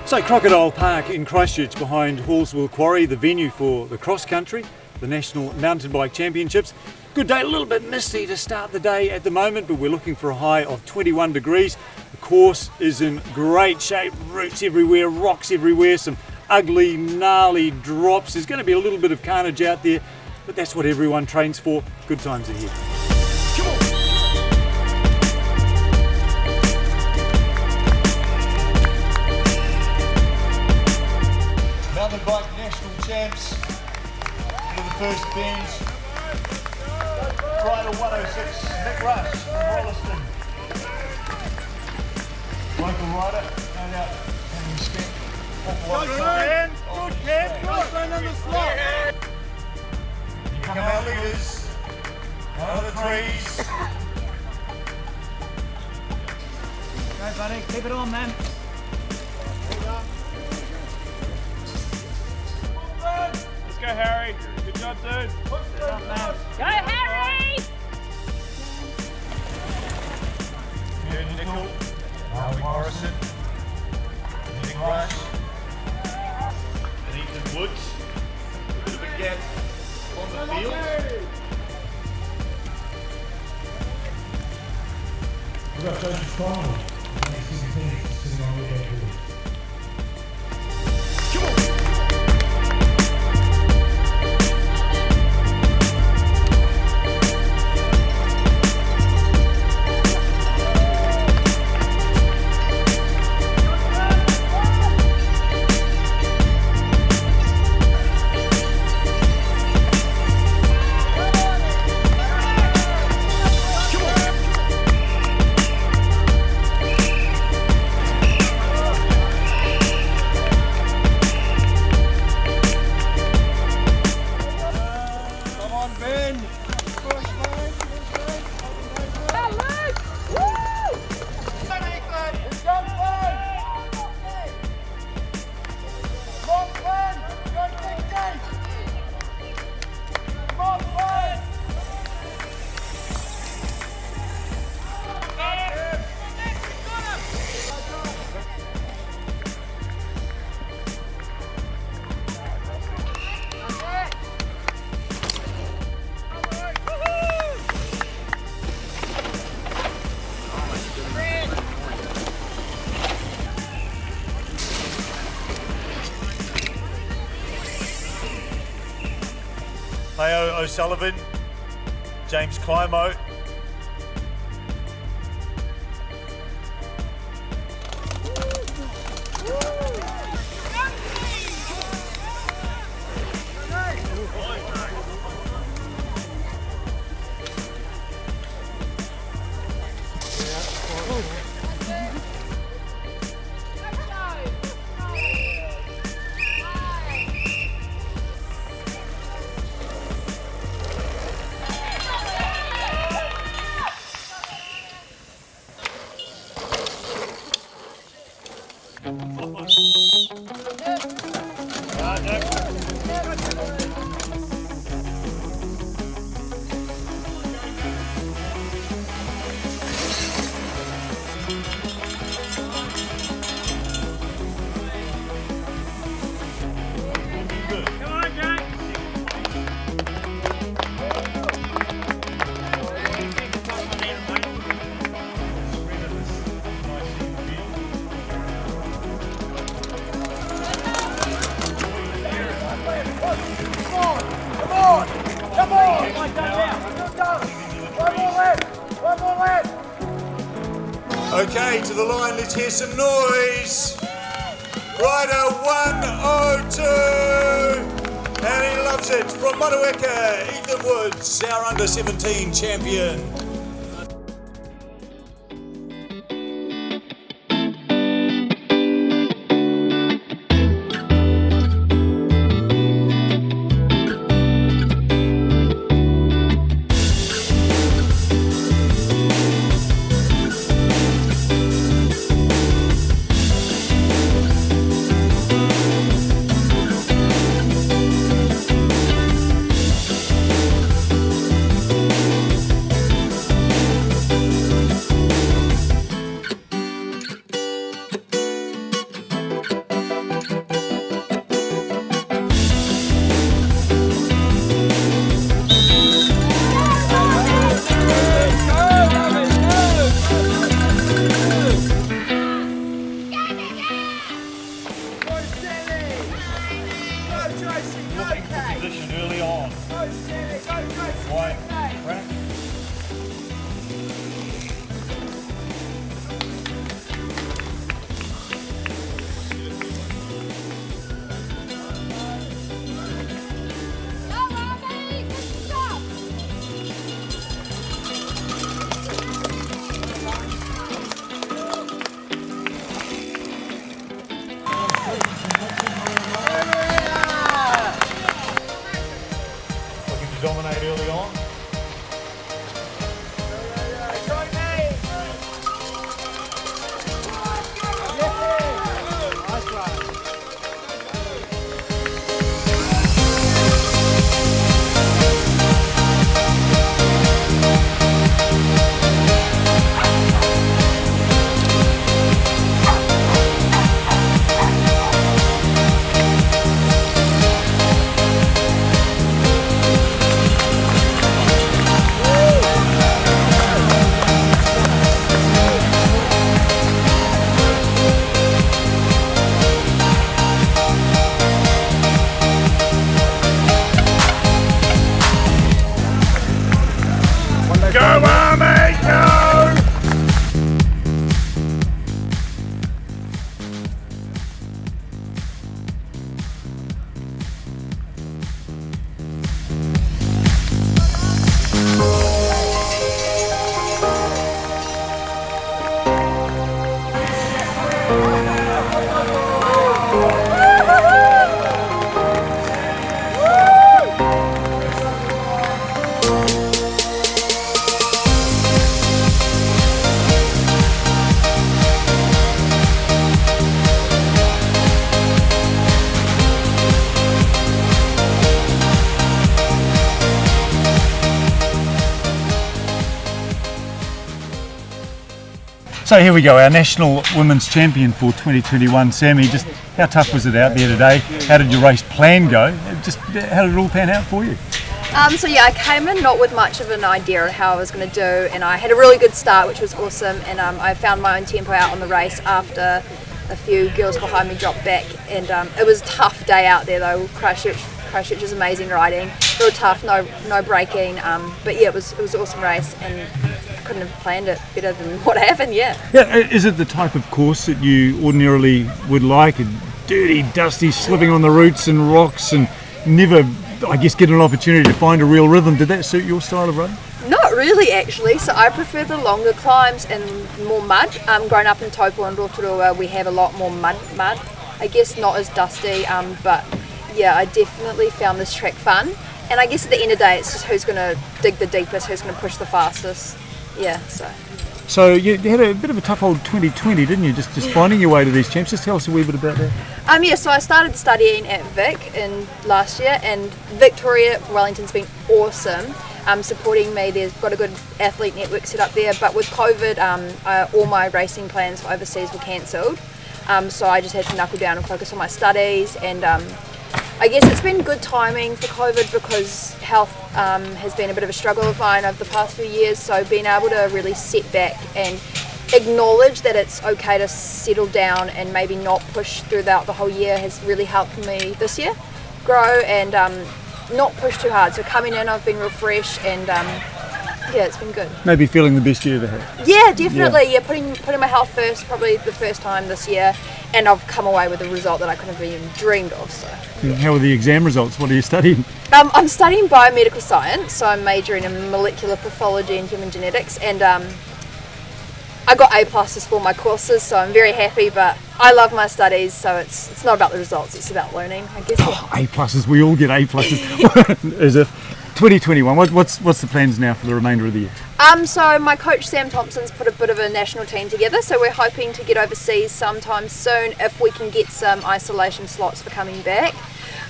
So Crocodile Park in Christchurch behind Hallswell Quarry, the venue for the cross country, the National Mountain Bike Championships. Good day, a little bit misty to start the day at the moment, but we're looking for a high of 21 degrees. The course is in great shape, roots everywhere, rocks everywhere, some ugly, gnarly drops. There's going to be a little bit of carnage out there, but that's what everyone trains for. Good times ahead. Mountain bike national champs into the first bend. Rider 106, Nick Rush from Rolleston. Local rider, no doubt having spent awful lot of time. Good Ken, good on the slot. You come out leaders, out of the trees. Go buddy, keep it on man. Let's go, Harry. Good job, dude. Go Harry! Here, Nickel, Harley Morrison, Nick Rush, and Ethan Woods. A bit of a gap on the field. We've got Joseph Connell, sitting on the lookout board. Mayo O'Sullivan, James Climo. Okay, to the line, let's hear some noise. Rider 102, and he loves it. From Motueka, Ethan Woods, our under-17 champion. looking for position early on. Why? Right? Looking to dominate early on. Go Army, go! So here we go, our national women's champion for 2021, Sammy. Just how tough was it out there today? How did your race plan go? Just how did it all pan out for you? So yeah, I came in not with much of an idea of how I was going to do, and I had a really good start, which was awesome, and I found my own tempo out on the race after a few girls behind me dropped back, and it was a tough day out there though. Christchurch is amazing riding, real tough, no braking, but yeah, it was an awesome race, and couldn't have planned it better than what happened. Yeah. Is it the type of course that you ordinarily would like? A dirty, dusty, slipping on the roots and rocks, and never, I guess, get an opportunity to find a real rhythm. Did that suit your style of riding? Not really, actually. So I prefer the longer climbs and more mud. Growing up in Taupo and Rotorua, we have a lot more mud. I guess not as dusty, but yeah, I definitely found this track fun. And I guess at the end of the day, it's just who's going to dig the deepest, who's going to push the fastest. Yeah, So you had a bit of a tough old 2020, didn't you? Just finding your way to these champs. Just tell us a wee bit about that. Yeah, so I started studying at Vic in last year, and Victoria Wellington's been awesome, supporting me. They've got a good athlete network set up there, but with COVID, all my racing plans for overseas were cancelled. So I just had to knuckle down and focus on my studies, and I guess it's been good timing for COVID because health has been a bit of a struggle of mine over the past few years, so being able to really sit back and acknowledge that it's okay to settle down and maybe not push throughout the whole year has really helped me this year grow and not push too hard. So coming in, I've been real fresh, and yeah, it's been good. Maybe feeling the best you ever had. Yeah, definitely. Yeah, putting my health first, probably the first time this year, and I've come away with a result that I couldn't have even dreamed of. So. How are the exam results? What are you studying? I'm studying biomedical science, so I'm majoring in molecular pathology and human genetics, and I got A+ for my courses, so I'm very happy. But I love my studies, so it's not about the results; it's about learning, I guess. Yeah. A+, we all get A+. As if 2021. What's the plans now for the remainder of the year? So my coach Sam Thompson's put a bit of a national team together, so we're hoping to get overseas sometime soon if we can get some isolation slots for coming back.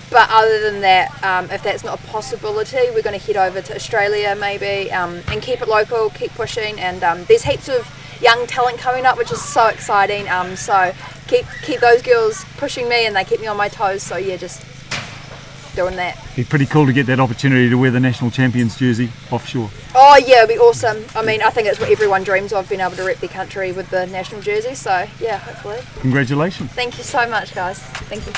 But other than that, if that's not a possibility, we're going to head over to Australia maybe, and keep it local, keep pushing, and there's heaps of young talent coming up, which is so exciting. So keep those girls pushing me, and they keep me on my toes. So yeah, just doing that. It'd be pretty cool to get that opportunity to wear the national champions jersey offshore. Oh yeah, it'd be awesome. I mean, I think it's what everyone dreams of, being able to rep their country with the national jersey. So yeah, hopefully. Congratulations. Thank you so much, guys. Thank you.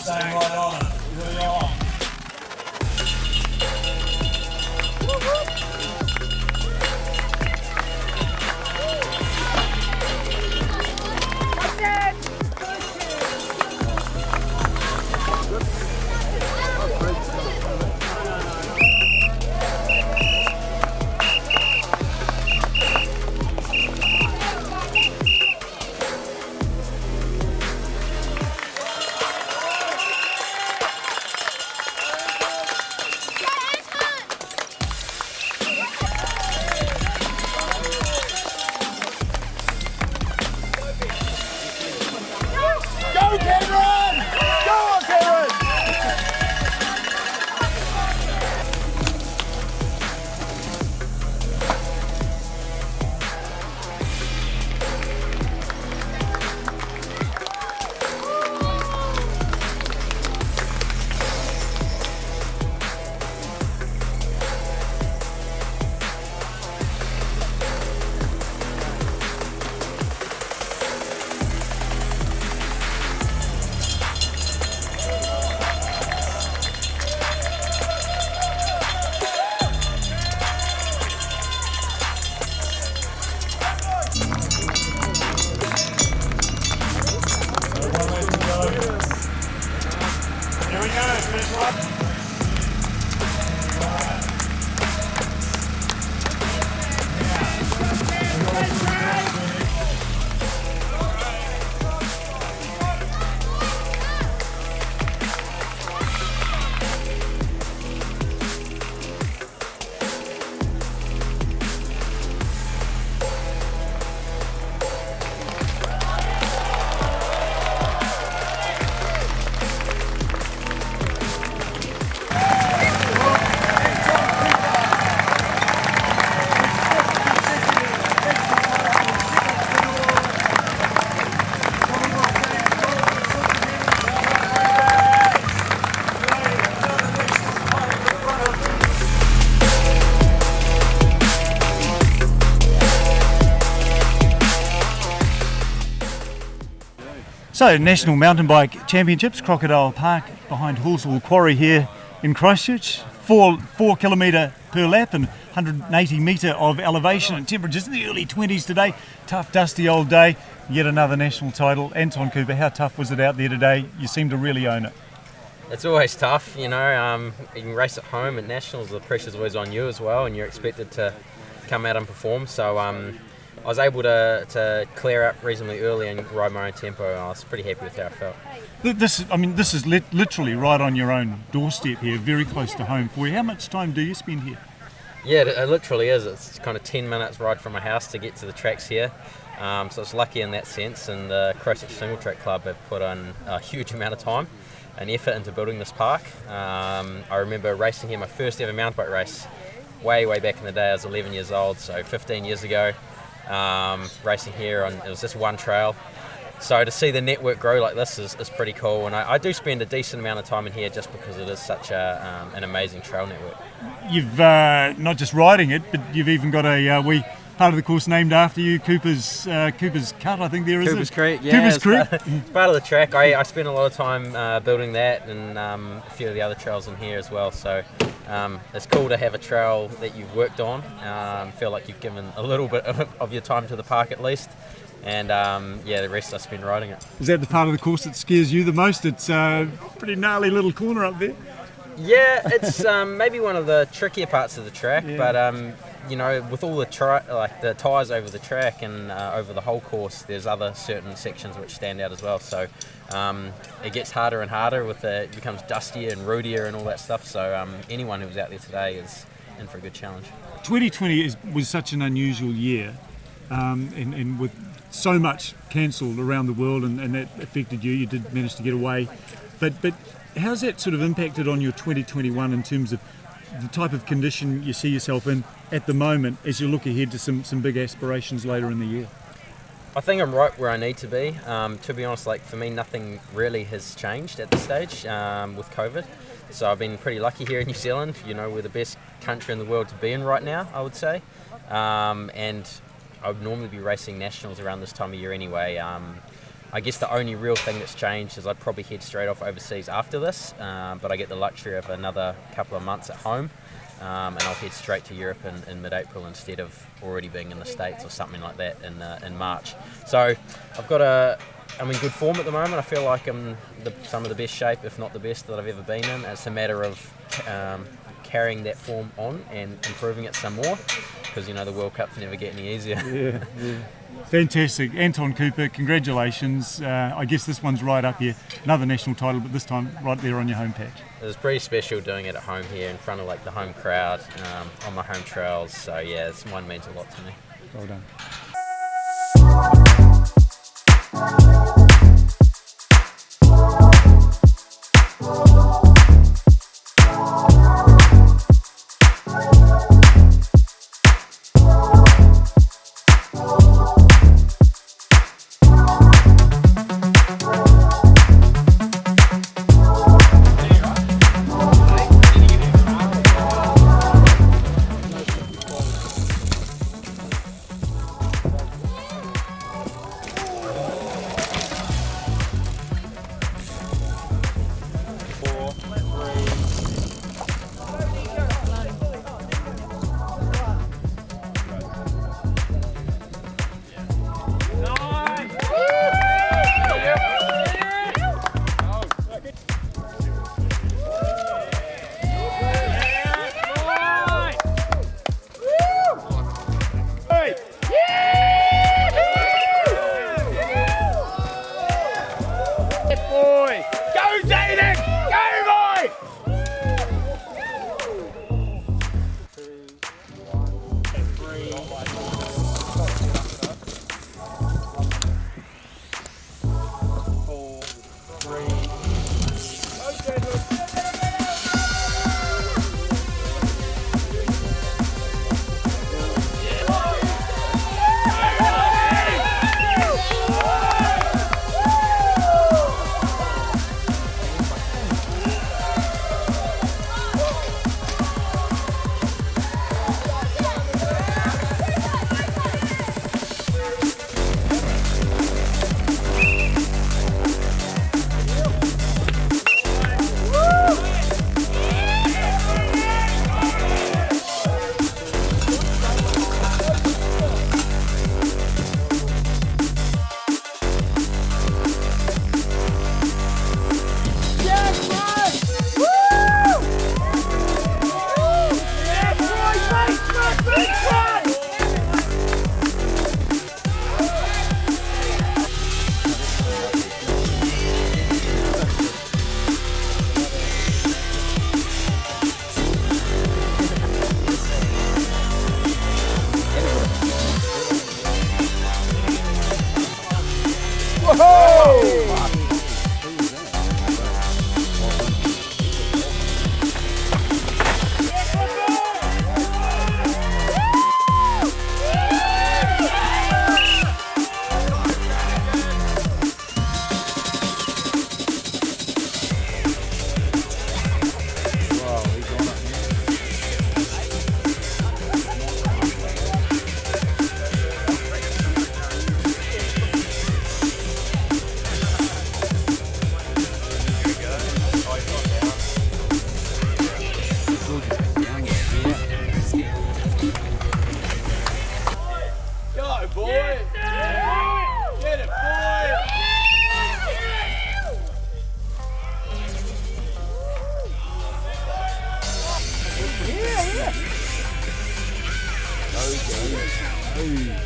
staying right on it, really on. So, National Mountain Bike Championships, Crocodile Park behind Hallsville Quarry here in Christchurch. 4 kilometre per lap and 180 metre of elevation, and temperatures in the early 20s today. Tough, dusty old day. Yet another national title. Anton Cooper, how tough was it out there today? You seem to really own it. It's always tough, you know. You can race at home at nationals, the pressure's always on you as well, and you're expected to come out and perform. So I was able to clear up reasonably early and ride my own tempo. I was pretty happy with how I felt. This is literally right on your own doorstep here, very close to home for you. How much time do you spend here? Yeah, it literally is. It's kind of 10 minutes ride from my house to get to the tracks here. So it's lucky in that sense, and the Christchurch Single Track Club have put on a huge amount of time and effort into building this park. I remember racing here my first ever mountain bike race way back in the day. I was 11 years old, so 15 years ago. Racing here on, it was just one trail, so to see the network grow like this is pretty cool, and I do spend a decent amount of time in here just because it is such an amazing trail network. You've not just riding it, but you've even got a wee part of the course named after you, Cooper's Cut, I think there is. Cooper's Creek, yeah. Cooper's Creek. It's part of the track. I spent a lot of time building that, and a few of the other trails in here as well, so it's cool to have a trail that you've worked on. Feel like you've given a little bit of your time to the park at least, and the rest I spend riding it. Is that the part of the course that scares you the most? It's a pretty gnarly little corner up there. Yeah, it's maybe one of the trickier parts of the track, yeah. But you know, with all the the tyres over the track and over the whole course, there's other certain sections which stand out as well. So it gets harder and harder it becomes dustier and roadier and all that stuff. So anyone who's out there today is in for a good challenge. 2020 was such an unusual year, and with so much cancelled around the world, and that affected you. You did manage to get away, but how's that sort of impacted on your 2021 in terms of the type of condition you see yourself in at the moment as you look ahead to some big aspirations later in the year? I think I'm right where I need to be. To be honest, for me, nothing really has changed at this stage with COVID. So I've been pretty lucky here in New Zealand. You know, we're the best country in the world to be in right now, I would say. And I would normally be racing nationals around this time of year anyway. I guess the only real thing that's changed is I'd probably head straight off overseas after this, but I get the luxury of another couple of months at home, and I'll head straight to Europe in mid-April instead of already being in the States or something like that in March. So I'm in good form at the moment. I feel like I'm some of the best shape, if not the best, that I've ever been in. It's a matter of carrying that form on and improving it some more, because the World Cups never get any easier. Yeah. Fantastic. Anton Cooper, congratulations. I guess this one's right up here. Another national title, but this time right there on your home patch. It was pretty special doing it at home here in front of the home crowd on my home trails. So yeah, this one means a lot to me. Well done.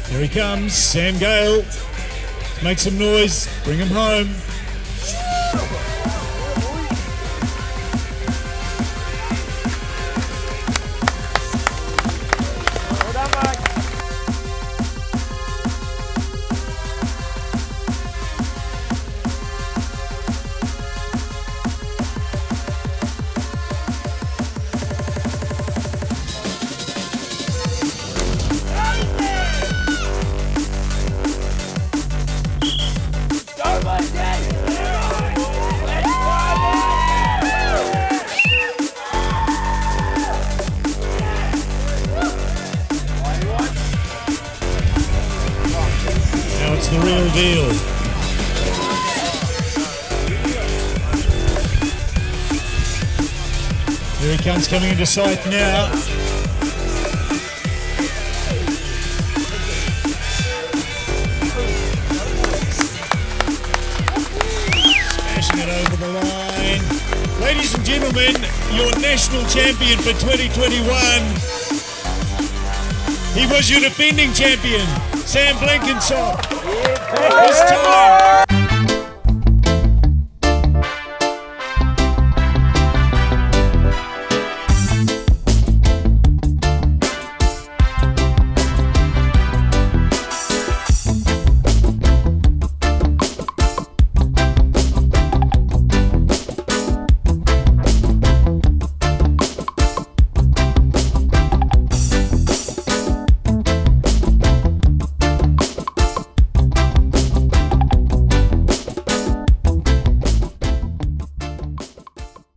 Here he comes, Sam Gale. Make some noise, bring him home. Go, Monday! Here he comes, coming into sight now. Smashing it over the line. Ladies and gentlemen, your national champion for 2021. He was your defending champion, Sam Blenkinsop. This time.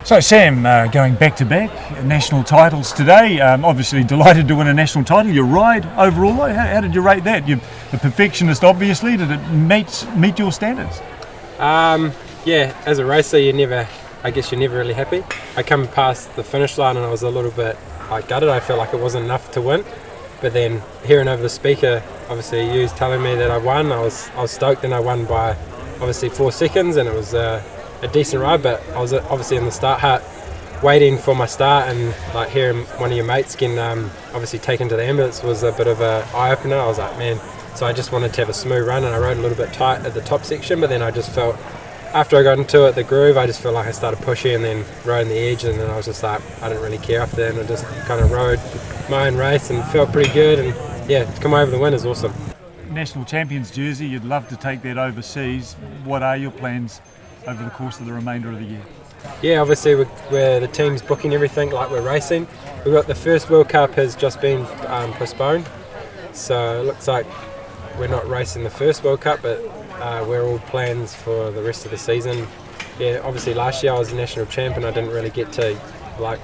So Sam, going back to back, national titles today. Obviously delighted to win a national title. Your ride overall, how did you rate that? You're a perfectionist, obviously. Did it meet your standards? Yeah, as a racer, you're never really happy. I come past the finish line and I was a little bit gutted. I felt like it wasn't enough to win. But then hearing over the speaker, obviously you was telling me that I won. I was stoked, and I won by obviously 4 seconds, and it was a decent ride. But I was obviously in the start hut waiting for my start, and like hearing one of your mates getting obviously taken to the ambulance was a bit of an eye-opener. I was like, man, so I just wanted to have a smooth run, and I rode a little bit tight at the top section, but then I just felt, after I got into it, the groove, I just felt like I started pushing and then riding the edge, and then I was just like, I didn't really care after that, and I just kind of rode my own race and felt pretty good, and yeah, to come away with the win is awesome. National Champions jersey, you'd love to take that overseas. What are your plans over the course of the remainder of the year? Yeah, obviously we're the team's booking everything like we're racing. We've got the first World Cup has just been postponed, so it looks like we're not racing the first World Cup, but we're all plans for the rest of the season. Yeah, obviously last year I was a national champ and I didn't really get to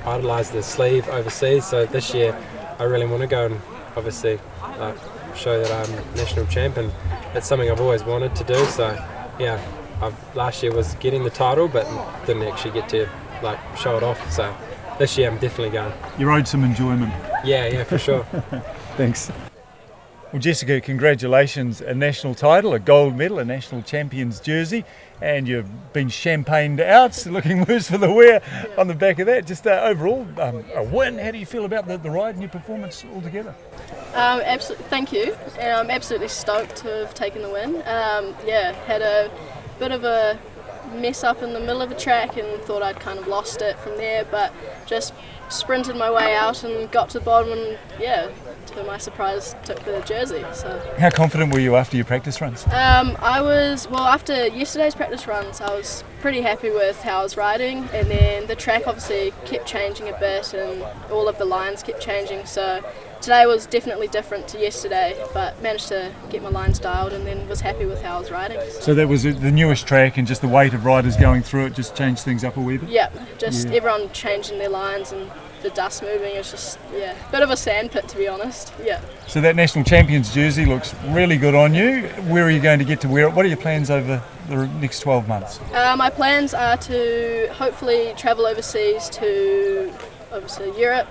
idolise the sleeve overseas, so this year I really want to go and obviously show that I'm national champ, and it's something I've always wanted to do. So yeah, last year was getting the title, but didn't actually get to show it off. So this year I'm definitely going. You owed some enjoyment. Yeah, for sure. Thanks. Well, Jessica, congratulations, a national title, a gold medal, a national champions jersey, and you've been champagned out, looking worse for the wear on the back of that. Just overall, a win. How do you feel about the ride and your performance altogether? Absolutely, thank you. I'm absolutely stoked to have taken the win. Had a bit of a mess up in the middle of the track and thought I'd kind of lost it from there, but just sprinted my way out and got to the bottom, and to my surprise took the jersey. So how confident were you after your practice runs? After yesterday's practice runs I was pretty happy with how I was riding, and then the track obviously kept changing a bit and all of the lines kept changing, so today was definitely different to yesterday, but managed to get my lines dialed and then was happy with how I was riding. So that was the newest track, and just the weight of riders going through it just changed things up a wee bit? Yeah, everyone changing their lines and the dust moving. It's just, a bit of a sandpit, to be honest. Yeah. So that national champions jersey looks really good on you. Where are you going to get to wear it? What are your plans over the next 12 months? My plans are to hopefully travel overseas to obviously Europe,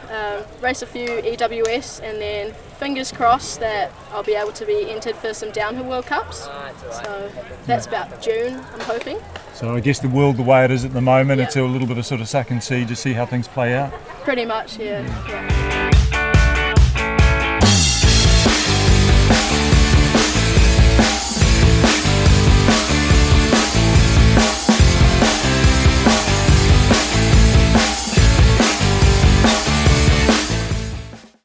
race a few EWS, and then fingers crossed that I'll be able to be entered for some downhill World Cups. So that's about June, I'm hoping. So I guess the world the way it is at the moment, it's a little bit of sort of suck and see, just see how things play out. Pretty much, yeah.